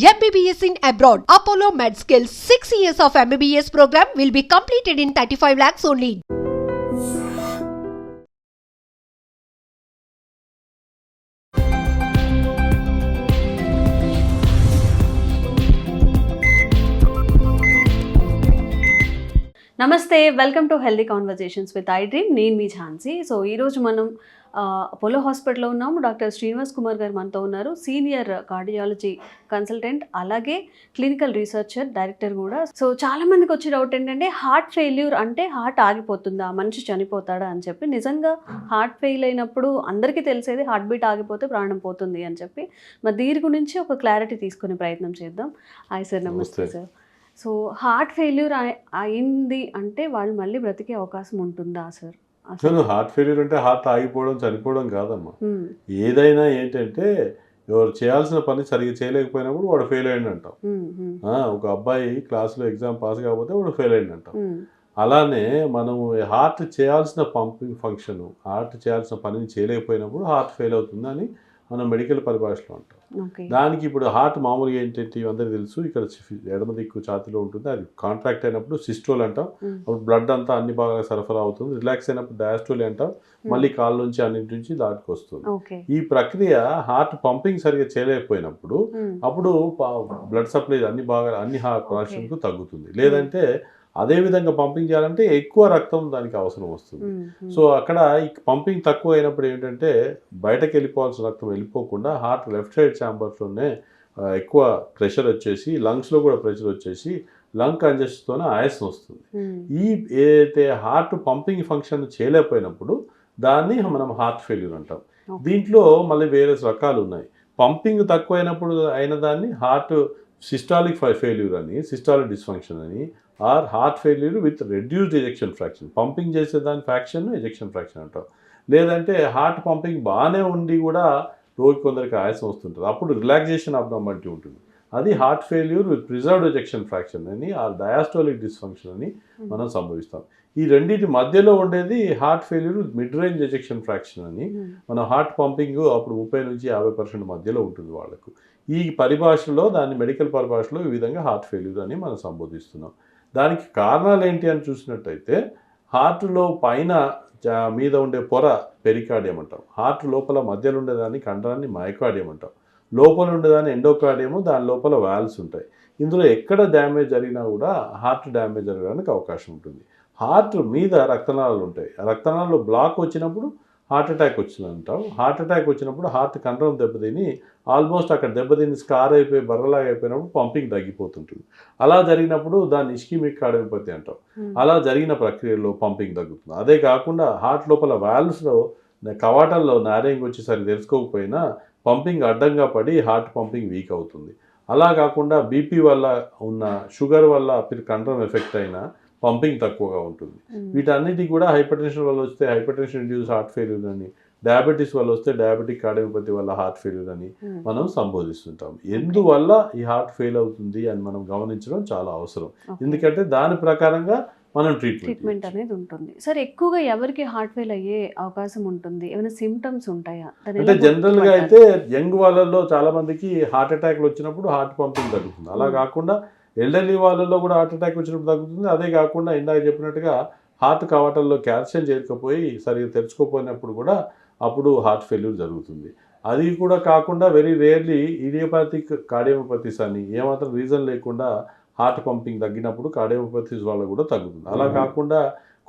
MBBS in abroad. Apollo MedSkill 6 years of MBBS program will be completed in 35 lakhs only. నమస్తే, welcome to healthy conversations with I dream. నేను మీ Jhansi. So ఈరోజు మనం Apollo హాస్పిటల్లో ఉన్నాము. Doctor Srinivas Kumar గారు మనతో ఉన్నారు. సీనియర్ కార్డియాలజీ కన్సల్టెంట్, అలాగే క్లినికల్ రీసెర్చర్, డైరెక్టర్ కూడా. సో చాలా మందికి వచ్చే డౌట్ ఏంటంటే, హార్ట్ ఫెయిల్యూర్ అంటే హార్ట్ ఆగిపోతుందా, మనిషి చనిపోతాడా అని చెప్పి. నిజంగా హార్ట్ ఫెయిల్ అయినప్పుడు అందరికీ తెలిసేది హార్ట్ బీట్ ఆగిపోతే ప్రాణం పోతుంది అని చెప్పి. మరి దీని గురించి ఒక క్లారిటీ తీసుకునే ప్రయత్నం చేద్దాం. హాయ్ సార్, నమస్తే సార్. సో హార్ట్ ఫెయిల్యూర్ అయింది అంటే వాళ్ళు మళ్ళీ బ్రతికే అవకాశం ఉంటుందా సార్? అసలు హార్ట్ ఫెయిల్యూర్ అంటే హార్ట్ ఆగిపోవడం, చనిపోవడం కాదమ్మా. ఏదైనా ఏంటంటే ఎవరు చేయాల్సిన పని సరిగ్గా చేయలేకపోయినప్పుడు వాడు ఫెయిల్ అయ్యింది అంటాం. ఒక అబ్బాయి క్లాసులో ఎగ్జామ్ పాస్ కాకపోతే వాడు ఫెయిల్ అయ్యింది అంటాం. అలానే మనము హార్ట్ చేయాల్సిన పంపింగ్ ఫంక్షన్, హార్ట్ చేయాల్సిన పనిని చేయలేకపోయినప్పుడు హార్ట్ ఫెయిల్ అవుతుంది అని మనం మెడికల్ పరిభాషలో అంటాం. దానికి ఇప్పుడు హార్ట్ మామూలుగా ఏంటంటే అందరికీ తెలుసు, ఇక్కడ ఎడమ దిక్కు ఛాతీలో ఉంటుంది. అది కాంట్రాక్ట్ అయినప్పుడు సిస్టోల్ అంటాం. అప్పుడు బ్లడ్ అంతా అన్ని భాగాలకు సరఫరా అవుతుంది. రిలాక్స్ అయినప్పుడు డయాస్టోల్ అంటాం. మళ్ళీ కాళ్ళ నుంచి అన్నింటి నుంచి దాటికి వస్తుంది. ఈ ప్రక్రియ హార్ట్ పంపింగ్ సరిగ్గా చేయలేకపోయినప్పుడు అప్పుడు బ్లడ్ సప్లై అన్ని భాగాలు అన్ని హార్ట్ ప్రాషన్కు తగ్గుతుంది. లేదంటే అదే విధంగా పంపింగ్ చేయాలంటే ఎక్కువ రక్తం దానికి అవసరం వస్తుంది. సో అక్కడ ఈ పంపింగ్ తక్కువ అయినప్పుడు ఏంటంటే బయటకు వెళ్ళిపోవాల్సిన రక్తం వెళ్ళిపోకుండా హార్ట్ లెఫ్ట్ సైడ్ ఛాంబర్స్లోనే ఎక్కువ ప్రెషర్ వచ్చేసి, లంగ్స్లో కూడా ప్రెషర్ వచ్చేసి లంగ్ కంజెషన్తోనే ఆయాసం వస్తుంది. ఈ ఏదైతే హార్ట్ పంపింగ్ ఫంక్షన్ చేయలేకపోయినప్పుడు దాన్ని మనం హార్ట్ ఫెయిల్యూర్ అంటాం. దీంట్లో మళ్ళీ వేరే రకాలు ఉన్నాయి. పంపింగ్ తక్కువ అయినప్పుడు అయిన దాన్ని హార్ట్ సిస్టాలిక్ ఫెయిల్యూర్ అని, సిస్టాలిక్ డిస్ఫంక్షన్ అని, or heart failure with reduced ejection fraction. Pumping చేసే దాని ఫ్రాక్షన్ ఎజెక్షన్ ఫ్రాక్షన్ అంటాం. లేదంటే హార్ట్ పంపింగ్ బాగానే ఉండి కూడా రోజు కొందరికి ఆయాసం వస్తుంటుంది, అప్పుడు రిలాక్సేషన్ అబ్నార్మాలిటీ ఉంటుంది. అది heart failure with preserved ejection fraction అని, ఆర్ డయాస్టోలిక్ డిస్ఫంక్షన్ అని మనం సంభవిస్తాం. ఈ రెండింటి మధ్యలో ఉండేది heart failure with mid range ejection fraction అని. మన హార్ట్ పంపింగ్ అప్పుడు 30 నుంచి 50% మధ్యలో ఉంటుంది వాళ్ళకు. ఈ పరిభాషలో, దాన్ని మెడికల్ పరిభాషలో ఈ విధంగా హార్ట్ ఫెయిల్యూర్ అని మనం సంబోధిస్తున్నాం. దానికి కారణాలు ఏంటి అని చూసినట్టయితే, హార్ట్లో పైన మీద ఉండే పొర పెరికార్డియం అంటాం. హార్ట్ లోపల మధ్యలో ఉండేదాన్ని కండరాన్ని మైకార్డియం అంటాం. లోపల ఉండేదాన్ని ఎండోకార్డియము, దాని లోపల వాల్వ్స్ ఉంటాయి. ఇందులో ఎక్కడ డ్యామేజ్ జరిగినా కూడా హార్ట్ డ్యామేజ్ జరగడానికి అవకాశం ఉంటుంది. హార్ట్ మీద రక్తనాళాలు ఉంటాయి. ఆ రక్తనాళాలు బ్లాక్ వచ్చినప్పుడు హార్ట్ అటాక్ వచ్చిందంటాం. హార్ట్ అటాక్ వచ్చినప్పుడు హార్ట్ కండరం దెబ్బతిని ఆల్మోస్ట్ అక్కడ దెబ్బతిని స్కార్ అయిపోయి బర్రలాగా అయిపోయినప్పుడు పంపింగ్ తగ్గిపోతుంటుంది. అలా జరిగినప్పుడు దాన్ని ఇస్కిమిక్ కార్డియోపతి అంటాం. అలా జరిగిన ప్రక్రియలో పంపింగ్ తగ్గుతుంది. అదే కాకుండా హార్ట్ లోపల వాల్వ్స్లో కవాటాల్లో నారింగ్ వచ్చేసరికి తెలుసుకోకపోయినా పంపింగ్ అడ్డంగా పడి హార్ట్ పంపింగ్ వీక్ అవుతుంది. అలా కాకుండా బీపీ వల్ల ఉన్న, షుగర్ వల్ల కండరం ఎఫెక్ట్ అయినా పంపింగ్ తక్కువగా ఉంటుంది. వీటన్నిటికి కూడా హైపర్ టెన్షన్ వల్ల వస్తే hyper tension induce heart failure అని, డయాబెటీస్ వల్ల వస్తే డయాబెటిక్ కార్డియోపతి వల్ల హార్ట్ ఫెయిల్యూర్ అని మనం సంబోధిస్తుంటాం. ఎందువల్ల ఈ హార్ట్ ఫెయిల్ అవుతుంది అని మనం గమనించడం చాలా అవసరం. ఎందుకంటే దాని ప్రకారంగా మనం ట్రీట్మెంట్ అనేది ఉంటుంది. సార్, ఎక్కువగా ఎవరికి హార్ట్ ఫెయిల్ అయ్యే అవకాశం ఉంటుంది? ఏమైనా సిమ్టమ్స్ ఉంటాయా? అంటే జనరల్గా అయితే యంగ్ వాళ్ళల్లో చాలా మందికి హార్ట్ అటాక్లు వచ్చినప్పుడు హార్ట్ పంపింగ్ తగ్గుతుంది. అలా కాకుండా ఎల్డర్లీ వాళ్ళల్లో కూడా హార్ట్ అటాక్ వచ్చినప్పుడు తగ్గుతుంది. అదే కాకుండా ఇందాక చెప్పినట్టుగా హార్ట్ కవాటల్లో కాల్షియం చేరుకపోయి సరిగ్గా తెరుచుకోపోయినప్పుడు కూడా అప్పుడు హార్ట్ ఫెయిల్యూర్ జరుగుతుంది. అది కూడా కాకుండా వెరీ రేర్లీ ఇడియోపాథిక్ కార్డియోపతిస్ అని, ఏమాత్రం రీజన్ లేకుండా హార్ట్ పంపింగ్ తగ్గినప్పుడు కార్డియోపతిస్ వల్ల కూడా తగ్గుతుంది. అలా కాకుండా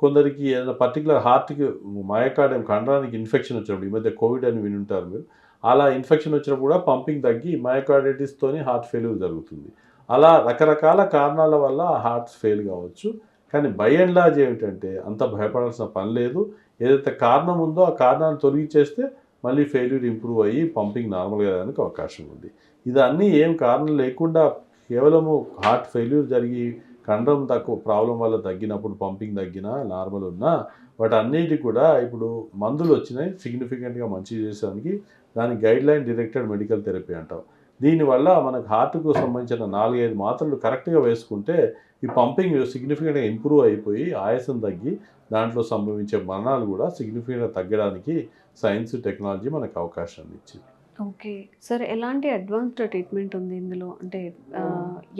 కొందరికి ఏదైనా పర్టికులర్ హార్ట్కి మయోకార్డియం కండరానికి ఇన్ఫెక్షన్ వచ్చినప్పుడు, ఈ మధ్య కోవిడ్ అని వినుంటారు మీరు, అలా ఇన్ఫెక్షన్ వచ్చినప్పుడు కూడా పంపింగ్ తగ్గి మయోకార్డైటిస్తోని హార్ట్ ఫెయిల్యూర్ జరుగుతుంది. అలా రకరకాల కారణాల వల్ల హార్ట్స్ ఫెయిల్ కావచ్చు. కానీ బై అండ్ లార్జ్ ఏమిటంటే అంత భయపడాల్సిన పని లేదు. ఏదైతే కారణం ఉందో ఆ కారణాన్ని తొలగించేస్తే మళ్ళీ ఫెయిల్యూర్ ఇంప్రూవ్ అయ్యి పంపింగ్ నార్మల్గా అయ్యడానికి అవకాశం ఉంది. ఇదన్నీ ఏం కారణం లేకుండా కేవలము హార్ట్ ఫెయిల్యూర్ జరిగి కండరం తక్కువ ప్రాబ్లం వల్ల తగ్గినప్పుడు పంపింగ్ తగ్గినా నార్మల్ ఉన్నా వాటన్నిటి కూడా ఇప్పుడు మందులు వచ్చినాయి సిగ్నిఫికెంట్గా మంచి చేసేదానికి. దాని గైడ్లైన్ డైరెక్టెడ్ మెడికల్ థెరపీ అంటాం. దీనివల్ల మనకు హార్ట్కు సంబంధించిన 4-5 మాత్రలు కరెక్ట్గా వేసుకుంటే ఈ పంపింగ్ సిగ్నిఫికెంట్గా ఇంప్రూవ్ అయిపోయి ఆయాసం తగ్గి దాంట్లో సంభవించే మరణాలు కూడా సిగ్నిఫికెంట్గా తగ్గడానికి సైన్స్ టెక్నాలజీ మనకు అవకాశాన్ని ఇచ్చింది. ఓకే సార్, ఎలాంటి అడ్వాన్స్డ్ ట్రీట్మెంట్ ఉంది ఇందులో? అంటే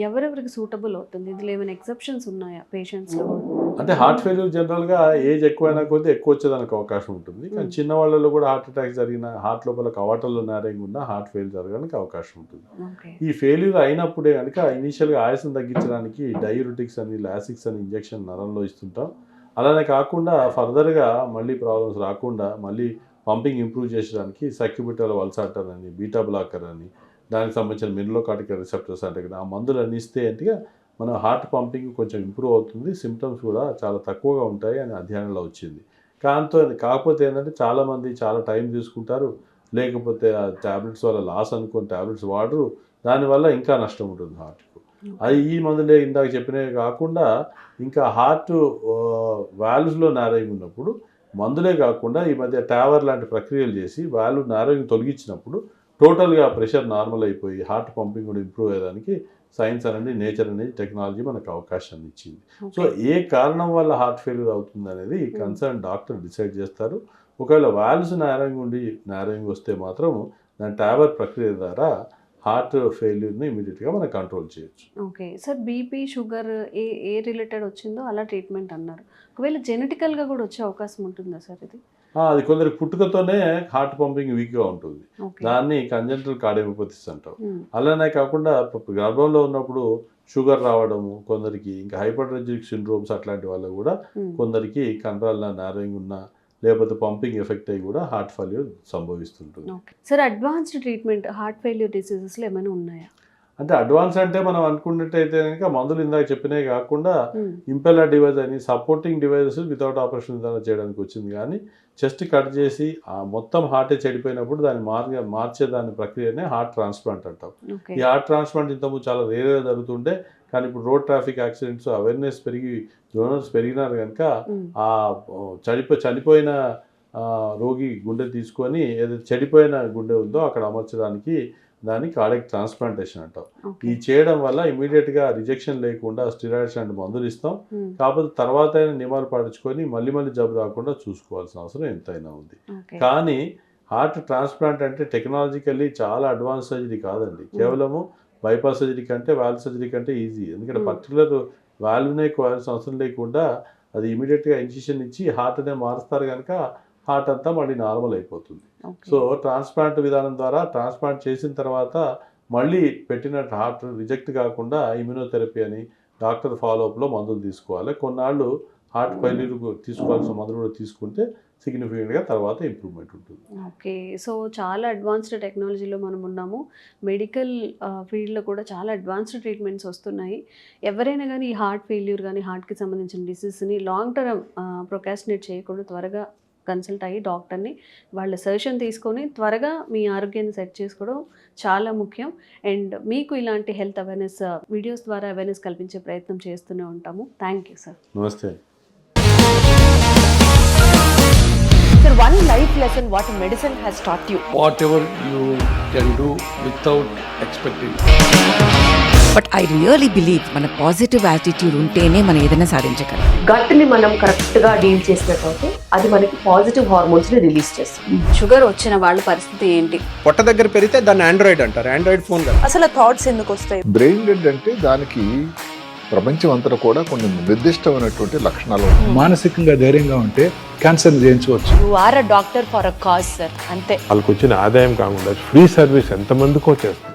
ఎవరెవరికి సూటబుల్ అవుతుంది? ఇందులో ఏమైనా ఎక్సెప్షన్స్ ఉన్నాయా పేషెంట్స్లో? అంటే హార్ట్ ఫెయిల్యూర్ జనరల్గా ఏజ్ ఎక్కువైనా కొద్దీ ఎక్కువ వచ్చేదానికి అవకాశం ఉంటుంది. కానీ చిన్న వాళ్ళలో కూడా హార్ట్ అటాక్ జరిగిన, హార్ట్ లోపల కవాటల్లో నారింగ్ ఉన్న హార్ట్ ఫెయిల్ జరగడానికి అవకాశం ఉంటుంది. ఓకే. ఈ ఫెయిల్యూర్ అయినప్పుడే కనుక ఇనీషియల్గా ఆయాసం తగ్గించడానికి డయూరిటిక్స్ అని, లాసిక్స్ అని ఇంజెక్షన్ నరంలో ఇస్తుంటాం. అలానే కాకుండా ఫర్దర్గా మళ్ళీ ప్రాబ్లమ్స్ రాకుండా మళ్ళీ పంపింగ్ ఇంప్రూవ్ చేసడానికి సక్యుబిటల్ వల్సాటర్ అని, బీటా బ్లాకర్ అని, దానికి సంబంధించిన మినలోకార్టికల్ రిసెప్టర్స్ అంటే కదా, ఆ మందులు ఇస్తే అంటే మన హార్ట్ పంపింగ్ కొంచెం ఇంప్రూవ్ అవుతుంది, సిమ్టమ్స్ కూడా చాలా తక్కువగా ఉంటాయి అని అధ్యయనంలో వచ్చింది. కాకపోతే ఏంటంటే చాలామంది చాలా టైం తీసుకుంటారు, లేకపోతే ఆ ట్యాబ్లెట్స్ వల్ల లాస్ అనుకుని ట్యాబ్లెట్స్ వాడరు, దానివల్ల ఇంకా నష్టం ఉంటుంది హార్ట్కు. అది ఈ మందులే ఇందాక చెప్పినవి కాకుండా ఇంకా హార్ట్ వాల్వ్స్లో నారింగ్ ఉన్నప్పుడు మందులే కాకుండా ఈ మధ్య టావర్ లాంటి ప్రక్రియలు చేసి వాల్వ్ నారింగ్ తొలగించినప్పుడు టోటల్గా ప్రెషర్ నార్మల్ అయిపోయి హార్ట్ పంపింగ్ కూడా ఇంప్రూవ్ అయ్యేదానికి సైన్స్ అనేది, నేచర్ అనేది, టెక్నాలజీ మనకు అవకాశాన్ని ఇచ్చింది. సో ఏ కారణం వల్ల హార్ట్ ఫెయిల్యూర్ అవుతుంది అనేది కన్సర్న్ డాక్టర్ డిసైడ్ చేస్తారు. ఒకవేళ వాల్వ్స్ నారింగ్ వస్తే మాత్రం దాని టావర్ ప్రక్రియ ద్వారా హార్ట్ ఫెయిల్యూర్ని ఇమీడియట్గా మనం కంట్రోల్ చేయొచ్చు. ఓకే సార్, బీపీ, షుగర్ ఏ రిలేటెడ్ వచ్చిందో అలా ట్రీట్మెంట్ అన్నారు. ఒకవేళ జెనెటికల్గా కూడా వచ్చే అవకాశం ఉంటుందా సార్ ఇది? అది కొందరికి పుట్టుకతోనే హార్ట్ పంపింగ్ వీక్గా ఉంటుంది, దాన్ని కంజెంటల్ కార్డియోమయోపతిస్ అంటాం. అలానే కాకుండా గర్భంలో ఉన్నప్పుడు షుగర్ రావడము కొందరికి, ఇంకా హైపర్టెన్సివ్ సిండ్రోమ్స్ అట్లాంటి వాళ్ళకు కూడా కొందరికి కండరాల నారింగ్ ఉన్న, లేకపోతే పంపింగ్ ఎఫెక్ట్ అయ్యి కూడా హార్ట్ ఫెయిల్యూర్ సంభవిస్తుంటుంది. Sir, advanced treatment heart failure డిసీజెస్లో ఏమైనా ఉన్నాయా? అంటే అడ్వాన్స్ అంటే మనం అనుకున్నట్టయితే కనుక మందులు ఇందాక చెప్పినవి కాకుండా ఇంపెల్లర్ డివైస్ అని సపోర్టింగ్ డివైజెస్ వితౌట్ ఆపరేషన్ విధానం చేయడానికి వచ్చింది. కానీ చెస్ట్ కట్ చేసి ఆ మొత్తం హార్టే చెడిపోయినప్పుడు దాన్ని మార్చే దాని ప్రక్రియనే హార్ట్ ట్రాన్స్ప్లాంట్ అంటాం. ఈ హార్ట్ ట్రాన్స్ప్లాంట్ ఇంతకుముందు చాలా రేర్గా జరుగుతుండే, కానీ ఇప్పుడు రోడ్ ట్రాఫిక్ యాక్సిడెంట్స్ అవేర్నెస్ పెరిగి డోనర్స్ పెరిగినారు కనుక ఆ చనిపోయిన రోగి గుండె తీసుకొని ఏదైతే చెడిపోయిన గుండె ఉందో అక్కడ అమర్చడానికి దాన్ని కార్డియాక్ ట్రాన్స్ప్లాంటేషన్ అంటాం. ఈ చేయడం వల్ల ఇమీడియట్గా రిజెక్షన్ లేకుండా స్టిరాయిడ్స్ లాంటి మందులు ఇస్తాం. కాకపోతే తర్వాత అయినా నియమాలు పాటించుకొని మళ్ళీ జబ్బు రాకుండా చూసుకోవాల్సిన అవసరం ఎంతైనా ఉంది. కానీ హార్ట్ ట్రాన్స్ప్లాంట్ అంటే టెక్నాలజికల్లీ చాలా అడ్వాన్స్ సర్జరీ కాదండి. కేవలము బైపాస్ సర్జరీ కంటే వాల్వ్ సర్జరీ కంటే ఈజీ. ఎందుకంటే పర్టికులర్ వాల్వ్నే కోవాల్సిన అవసరం లేకుండా అది ఇమీడియట్గా ఇన్సిషన్ ఇచ్చి హార్ట్ అనే మారుస్తారు కనుక హార్ట్ అంతా మళ్ళీ నార్మల్ అయిపోతుంది. సో ట్రాన్స్ప్లాంట్ విధానం ద్వారా ట్రాన్స్ప్లాంట్ చేసిన తర్వాత మళ్ళీ పెట్టిన హార్ట్ రిజెక్ట్ కాకుండా ఇమ్యూనోథెరపీ అని డాక్టర్ ఫాలోఅప్లో మందులు తీసుకోవాలి. కొన్నాళ్ళు హార్ట్ ఫెయిల్యూర్ తీసుకోవాల్సిన మందులు కూడా తీసుకుంటే సిగ్నిఫికెంట్గా తర్వాత ఇంప్రూవ్మెంట్ ఉంటుంది. ఓకే, సో చాలా అడ్వాన్స్డ్ టెక్నాలజీలో మనం ఉన్నాము. మెడికల్ ఫీల్డ్లో కూడా చాలా అడ్వాన్స్డ్ ట్రీట్మెంట్స్ వస్తున్నాయి. ఎవరైనా కానీ ఈ హార్ట్ ఫెయిల్యూర్ కానీ హార్ట్కి సంబంధించిన డిసీజ్ని లాంగ్ టర్మ్ ప్రొకాస్టినేట్ చేయకుండా త్వరగా కన్సల్ట్ అయ్యి డాక్టర్ని వాళ్ళ సజెషన్ తీసుకొని త్వరగా మీ ఆరోగ్యాన్ని సెట్ చేసుకోవడం చాలా ముఖ్యం. అండ్ మీకు ఇలాంటి హెల్త్ అవేర్నెస్ వీడియోస్ ద్వారా అవేర్నెస్ కల్పించే ప్రయత్నం చేస్తూనే ఉంటాము. Thank you sir. నమస్తే. Sir, one life lesson what medicine has taught you. Whatever you can do without expecting. But I really believe మన పాజిటివ్ యాటిట్యూడ్ ఉంటేనే మనం ఏదైనా సాధించగలం. గట్ని మనం కరెక్ట్గా డీల్ చేసినట్లయితే అది మనకి పాజిటివ్ హార్మోన్స్ని రిలీజ్ చేస్తుంది. షుగర్ వచ్చిన వాళ్ళ పరిస్థితి ఏంటి? పొట్ట దగ్గర పెరిగితే దాన్ని ఆండ్రాయిడ్ అంటారు, ఆండ్రాయిడ్ ఫోన్ కాదు. అసలు థాట్స్ ఎందుకు వస్తాయి? బ్రెయిన్ డెడ్ అంటే దానికి ప్రపంచం అంతా కూడా కొన్ని నిర్దిష్టమైనటువంటి లక్షణాలు. మానసికంగా ధైర్యంగా ఉంటే క్యాన్సర్ జయించవచ్చు. You are a doctor for a cause sir, అంతే. వాళ్ళకి వచ్చిన ఆదాయం కాకుండా ఫ్రీ సర్వీస్ ఎంతమందికో చేస్తారు.